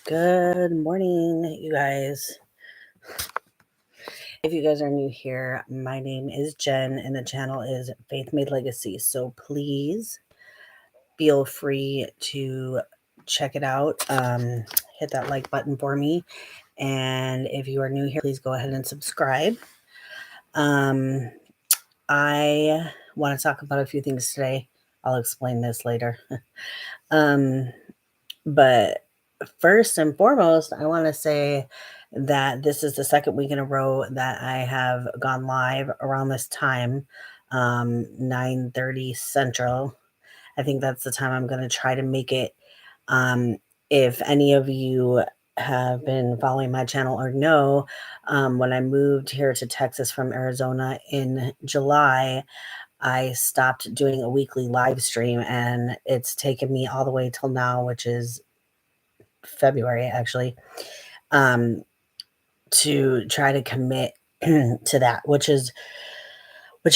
Good morning, you guys. If you guys are new here, my name is Jen and the channel is Faith Made Legacy. So please feel free to check it out. Hit that like button for me. And if you are new here, please go ahead and subscribe. I want to talk about a few things today. I'll explain this later. But first and foremost, I want to say that this is the second week in a row that I have gone live around this time, 9:30 Central. I think that's the time I'm going to try to make it. If any of you have been following my channel or know, when I moved here to Texas from Arizona in July, I stopped doing a weekly live stream, and it's taken me all the way till now, which is February actually, to try to commit to that, which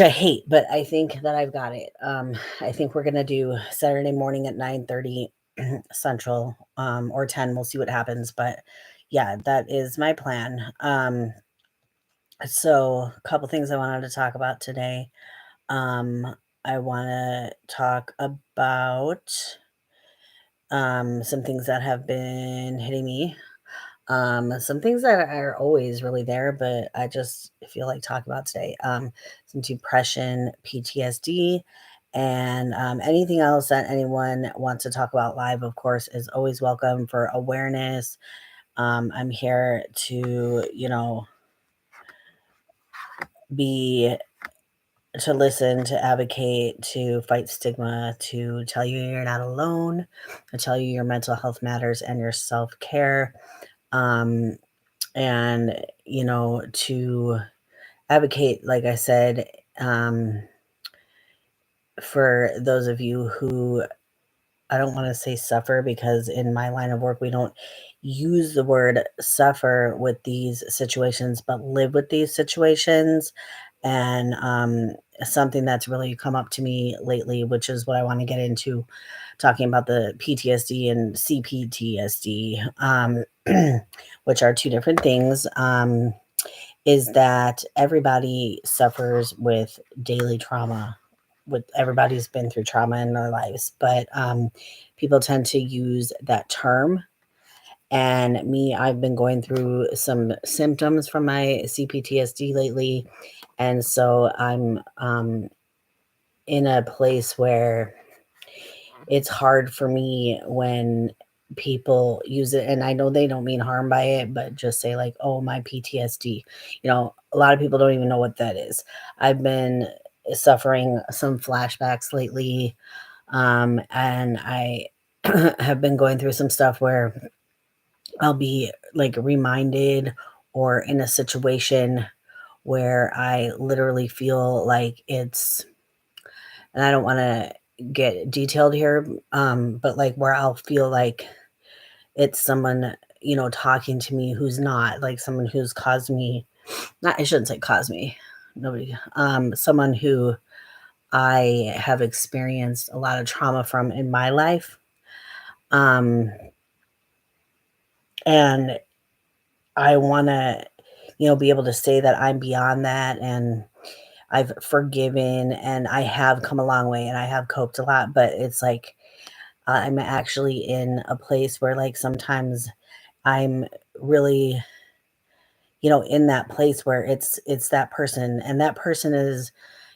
I hate, but I think that I've got it. I think we're gonna do Saturday morning at 9:30 Central, or 10. We'll see what happens, but yeah, that is my plan. So a couple things I wanted to talk about today. I want to talk about some things that have been hitting me. Some things that are always really there, but I just feel like talking about today. Some depression, PTSD, and anything else that anyone wants to talk about live, of course, is always welcome for awareness. I'm here to, to listen, to advocate, to fight stigma, to tell you you're not alone, to tell you your mental health matters and your self-care. And to advocate, like I said, for those of you who, I don't want to say suffer, because in my line of work we don't use the word suffer with these situations, but live with these situations. And something that's really come up to me lately, which is what I want to get into, talking about the PTSD and C-PTSD, which are two different things, is that everybody suffers with daily trauma. Everybody's been through trauma in their lives, but people tend to use that term. And me, I've been going through some symptoms from my C-PTSD lately, and so I'm in a place where it's hard for me when people use it, and I know they don't mean harm by it, but just say like, oh, my PTSD. A lot of people don't even know what that is. I've been suffering some flashbacks lately, and I have been going through some stuff where I'll be like reminded or in a situation where I literally feel like it's, and I don't want to get detailed here, but like where I'll feel like it's someone, talking to me who's not, like someone who's caused me, not, I shouldn't say caused me, nobody, someone who I have experienced a lot of trauma from in my life. And I want to, be able to say that I'm beyond that, and I've forgiven, and I have come a long way, and I have coped a lot, but it's like, I'm actually in a place where like sometimes I'm really, in that place where it's that person, and that person is,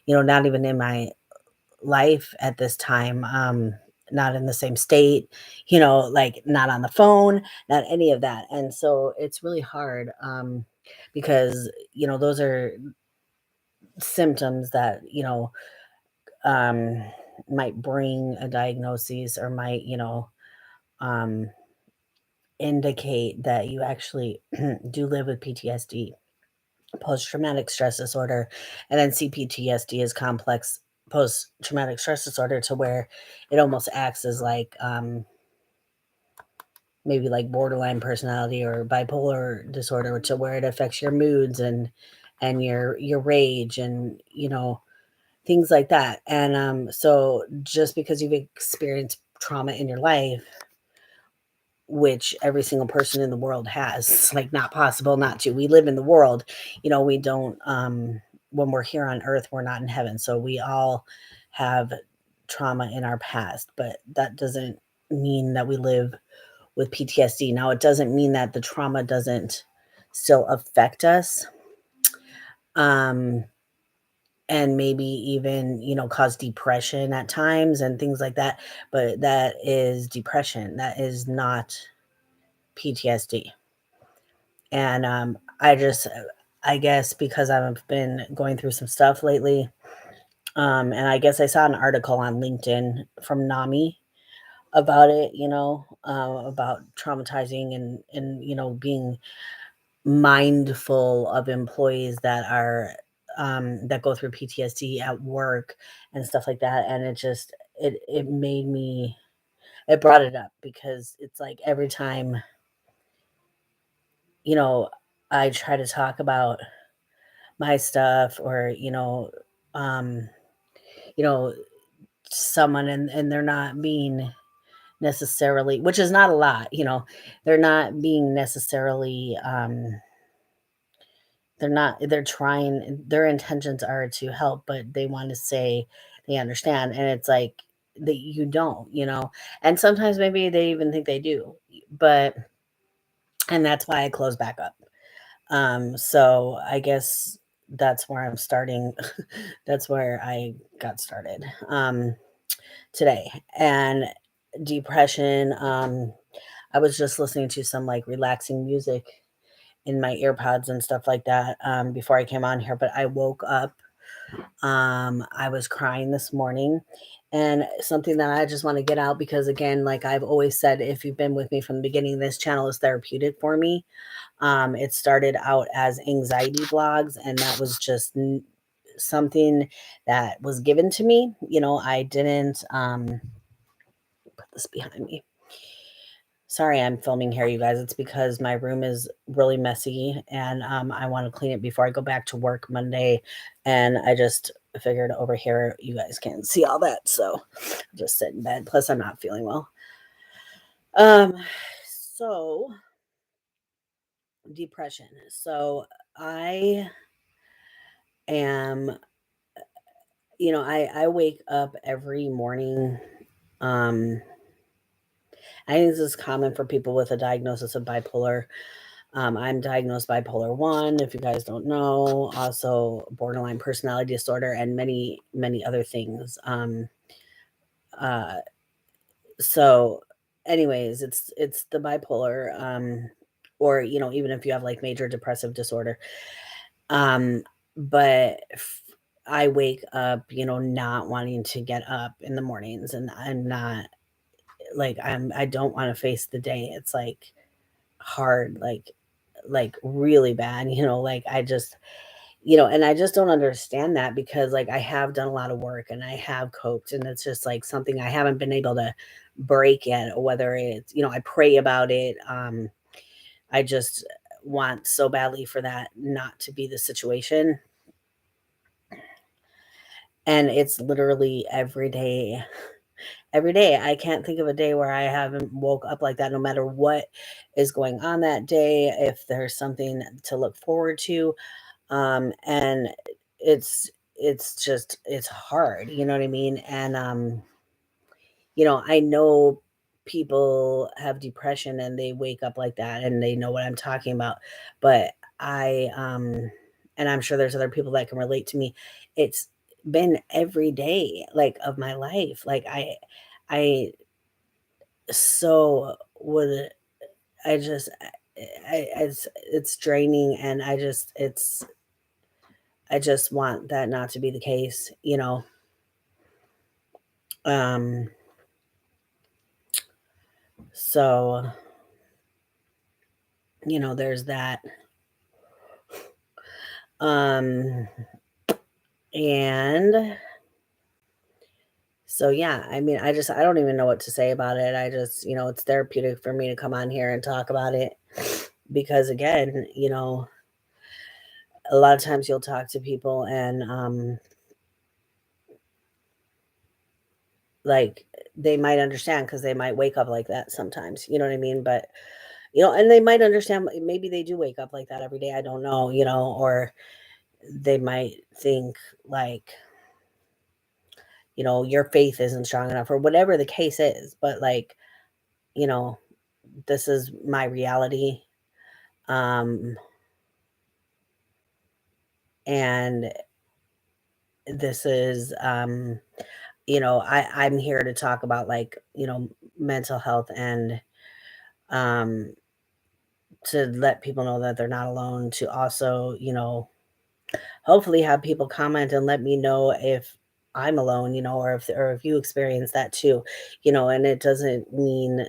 not even in my life at this time, not in the same state, like not on the phone, not any of that. And so it's really hard, because, those are symptoms that, um, might bring a diagnosis, or might, um, indicate that you actually do live with PTSD, post traumatic stress disorder. And then CPTSD is complex post traumatic stress disorder, to where it almost acts as like, maybe like borderline personality or bipolar disorder, to where it affects your moods and your rage, and things like that. And so just because you've experienced trauma in your life which every single person in the world has. It's like not possible not to. We live in the world, we don't, when we're here on earth, we're not in heaven. So we all have trauma in our past, but that doesn't mean that we live with PTSD. Now, it doesn't mean that the trauma doesn't still affect us. And maybe even, cause depression at times and things like that. But that is depression. That is not PTSD. And I guess because I've been going through some stuff lately, and I guess I saw an article on LinkedIn from NAMI about it, about traumatizing and being mindful of employees that are that go through PTSD at work and stuff like that. And it made me, it brought it up because it's like every time, I try to talk about my stuff or, um, you know, someone and they're not being necessarily, which is not a lot, they're not being necessarily, they're trying, their intentions are to help, but they want to say they understand. And it's like that you don't, and sometimes maybe they even think they do, but, and that's why I close back up. So I guess that's where I'm starting. That's where I got started today. And depression, I was just listening to some like relaxing music in my earpods and stuff like that before I came on here, but I woke up. I was crying this morning, and something that I just want to get out because, again, like I've always said, if you've been with me from the beginning, this channel is therapeutic for me. It started out as anxiety blogs, and that was just something that was given to me. I didn't put this behind me. Sorry, I'm filming here, you guys. It's because my room is really messy and I want to clean it before I go back to work Monday. And I just figured over here, you guys can't see all that. So I'll just sit in bed. Plus, I'm not feeling well. Um, so depression. So I am, I wake up every morning. I think this is common for people with a diagnosis of bipolar. I'm diagnosed bipolar 1, if you guys don't know, also borderline personality disorder, and many, many other things. Uh, so, anyways, it's the bipolar, or even if you have like major depressive disorder. Um, but I wake up, not wanting to get up in the mornings, and I'm not like I don't want to face the day. It's like hard, like really bad, like I just, and I just don't understand that because like I have done a lot of work and I have coped, and it's just like something I haven't been able to break yet, whether it's, I pray about it. I just want so badly for that not to be the situation. And it's literally every day. Every day. I can't think of a day where I haven't woke up like that, no matter what is going on that day, if there's something to look forward to. And it's hard, you know what I mean? And I know people have depression and they wake up like that and they know what I'm talking about. But and I'm sure there's other people that can relate to me. It's been every day like of my life. Like I so would I just it's draining, and I just want that not to be the case. Um so there's that. Um and so yeah, I mean, I don't even know what to say about it. I just, it's therapeutic for me to come on here and talk about it because, again, a lot of times you'll talk to people and like, they might understand because they might wake up like that sometimes, you know what I mean? But, and they might understand, maybe they do wake up like that every day, I don't know, or they might think like, your faith isn't strong enough or whatever the case is, but like, you know, this is my reality. Um, and this is, I'm here to talk about like, mental health and, um, to let people know that they're not alone, to also, hopefully have people comment and let me know if I'm alone, or if you experience that too, and it doesn't mean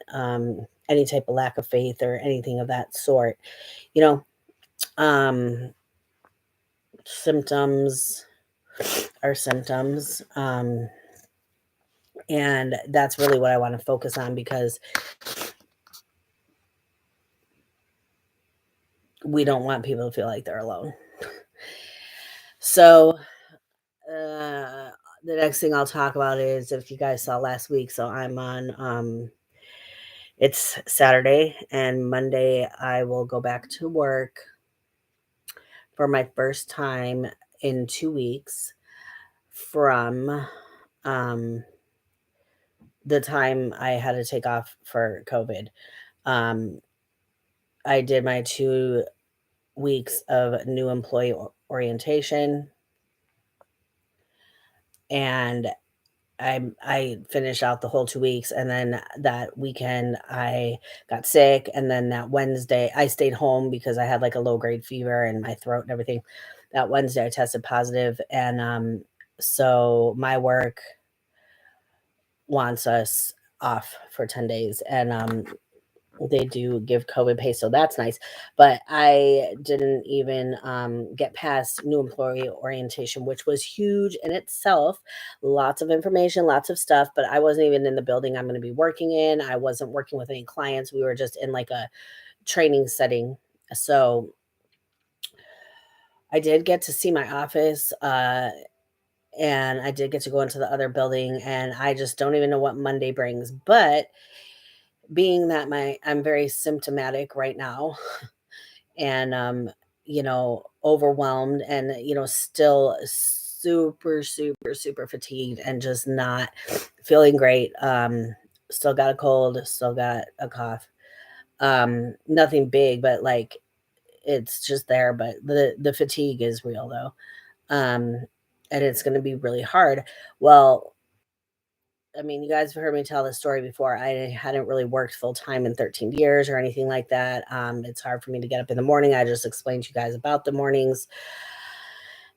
any type of lack of faith or anything of that sort. You know, um, symptoms are symptoms, and that's really what I want to focus on because we don't want people to feel like they're alone. So uh, the next thing I'll talk about is if you guys saw last week. So I'm on. It's Saturday and Monday. I will go back to work for my first time in 2 weeks from um, the time I had to take off for COVID. Um, I did my 2 weeks of new employee orientation, and I finished out the whole 2 weeks, and then that weekend, I got sick, and then that Wednesday, I stayed home because I had, like, a low-grade fever in my throat and everything. That Wednesday, I tested positive, and, so my work wants us off for 10 days, and, they do give COVID pay, so that's nice. But I didn't even get past new employee orientation, which was huge in itself. Lots of information, lots of stuff, but I wasn't even in the building I'm going to be working in. I wasn't working with any clients. We were just in like a training setting. So I did get to see my office. And I did get to go into the other building, and I just don't even know what Monday brings. But being that I'm very symptomatic right now, and overwhelmed, and still super super super fatigued and just not feeling great, still got a cold, still got a cough, nothing big, but like it's just there, but the fatigue is real though, um and it's going to be really hard. Well, I mean, you guys have heard me tell this story before. I hadn't really worked full time in 13 years or anything like that. It's hard for me to get up in the morning. I just explained to you guys about the mornings.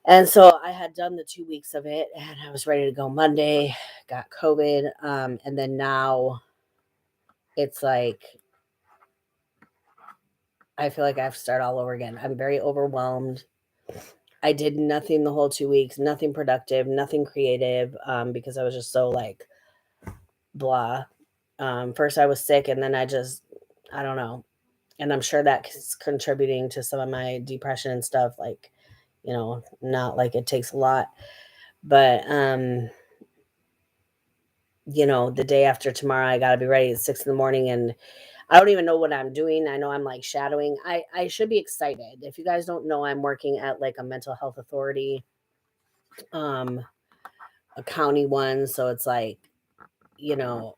And so I had done the 2 weeks of it, and I was ready to go Monday, got COVID. And then now it's like, I feel like I have to start all over again. I'm very overwhelmed. I did nothing the whole 2 weeks, nothing productive, nothing creative, because I was just so like blah. First I was sick, and then I don't know. And I'm sure that's contributing to some of my depression and stuff, like, not like it takes a lot. But the day after tomorrow, I gotta be ready at 6 in the morning, and I don't even know what I'm doing. I know I'm like shadowing. I should be excited. If you guys don't know, I'm working at like a mental health authority, um, a county one. So it's like, you know,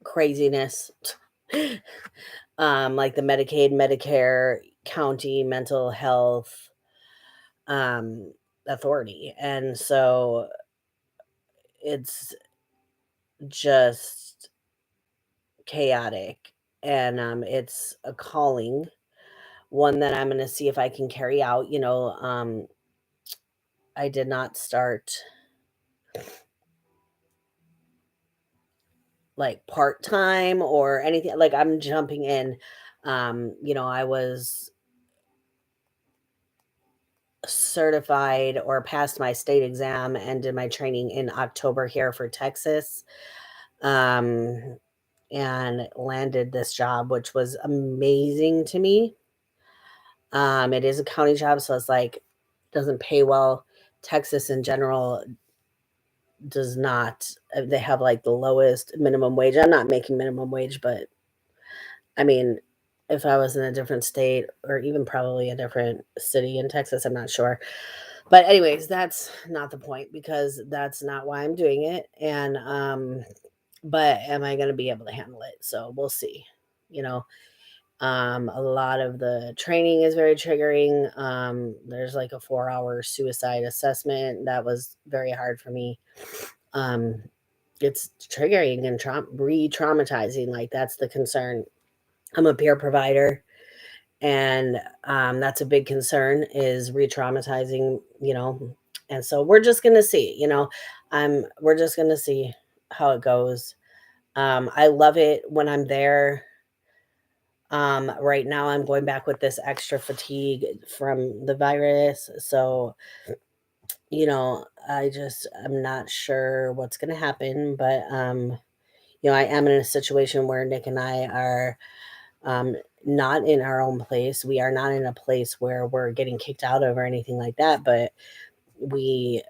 craziness. Like the Medicaid, Medicare, county mental health um authority. And so it's just chaotic, and it's a calling, one that I'm going to see if I can carry out. I did not start like part-time or anything, like I'm jumping in. I was certified or passed my state exam and did my training in October here for Texas. Um and landed this job, which was amazing to me. It is a county job, so it's like doesn't pay well. Texas in general does not, they have like the lowest minimum wage. I'm not making minimum wage, but I mean, if I was in a different state or even probably a different city in Texas, I'm not sure. But anyways, that's not the point because that's not why I'm doing it. And but am I going to be able to handle it? So we'll see. You know, a lot of the training is very triggering. There's like a 4-hour suicide assessment that was very hard for me. Um, it's triggering and re-traumatizing. Like that's the concern. I'm a peer provider, and that's a big concern is re-traumatizing. And so we're just gonna see. We're just gonna see how it goes. I love it when I'm there. Right now I'm going back with this extra fatigue from the virus. So, I'm not sure what's going to happen, but, I am in a situation where Nick and I are, um, not in our own place. We are not in a place where we're getting kicked out of or anything like that, but we,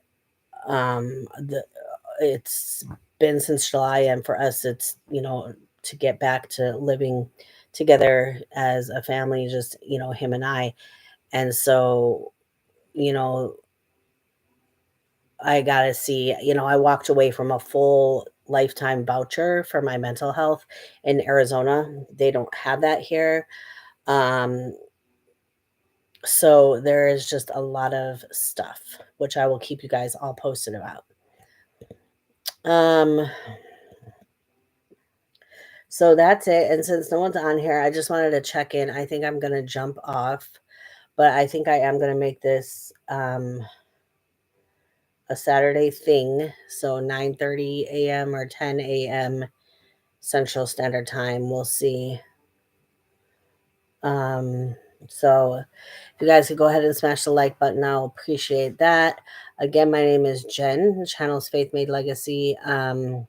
it's been since July, and for us, it's, to get back to living together as a family, just, him and I. And so, you know, I gotta see, I walked away from a full lifetime voucher for my mental health in Arizona. They don't have that here. Um, so there is just a lot of stuff, which I will keep you guys all posted about. Um, So that's it, and since no one's on here, I just wanted to check in. I think I'm gonna jump off, but I think I am gonna make this, a Saturday thing, so 9:30 AM or 10 AM Central Standard Time, we'll see. Um, so if you guys could go ahead and smash the like button, I'll appreciate that. Again, my name is Jen, the channel's Faith Made Legacy, and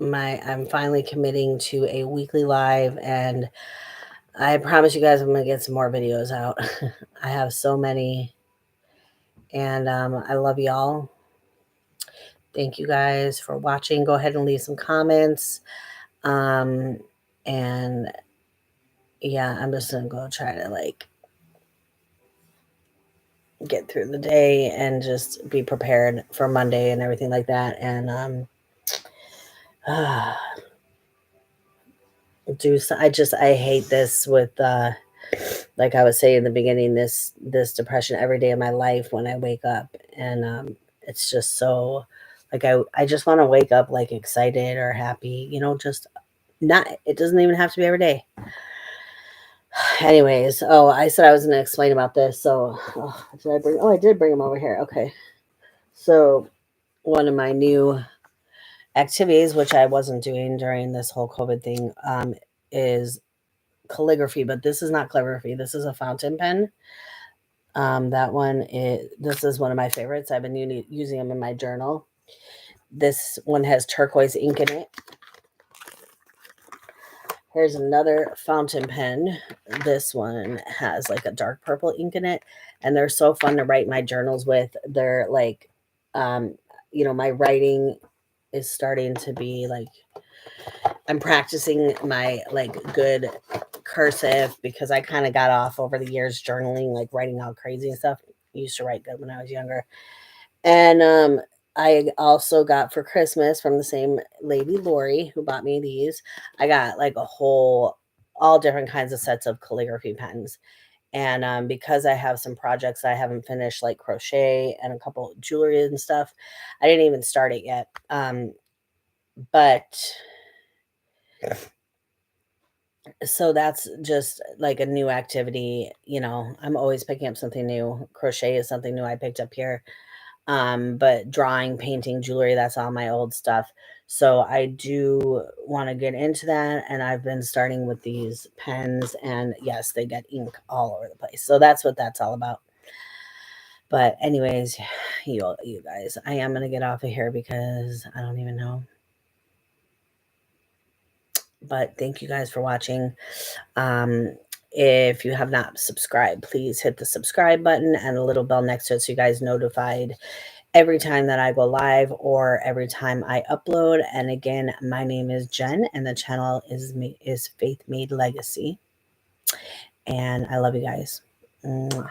I'm finally committing to a weekly live, and I promise you guys I'm gonna get some more videos out. I have so many, and I love y'all. Thank you guys for watching. Go ahead and leave some comments. Um, and yeah, I'm just gonna go try to like get through the day and just be prepared for Monday and everything like that. And I hate this with like I was saying in the beginning, this depression every day of my life when I wake up, and it's just so like I just want to wake up like excited or happy, just not. It doesn't even have to be every day. Anyways, I said I was going to explain about this. So I did bring him over here. Okay, so one of my new activities, which I wasn't doing during this whole COVID thing, is calligraphy. But this is not calligraphy. This is a fountain pen. This is one of my favorites. I've been using them in my journal. This one has turquoise ink in it. Here's another fountain pen. This one has like a dark purple ink in it, and they're so fun to write my journals with. They're like, my writing is starting to be like, I'm practicing my like good cursive because I kind of got off over the years journaling, like writing all crazy and stuff. I used to write good when I was younger. And I also got for Christmas from the same lady, Lori, who bought me these. I got like all different kinds of sets of calligraphy pens. And because I have some projects I haven't finished, like crochet and a couple jewelry and stuff, I didn't even start it yet. But so that's just like a new activity. I'm always picking up something new. Crochet is something new I picked up here. But drawing, painting, jewelry, that's all my old stuff. So I do want to get into that. And I've been starting with these pens, and yes, they get ink all over the place. So that's what that's all about. But anyways, you guys, I am going to get off of here because I don't even know. But thank you guys for watching. If you have not subscribed, please hit the subscribe button and the little bell next to it so you guys notified every time that I go live or every time I upload. And again, my name is Jen and the channel is Faith Made Legacy. And I love you guys. Mwah.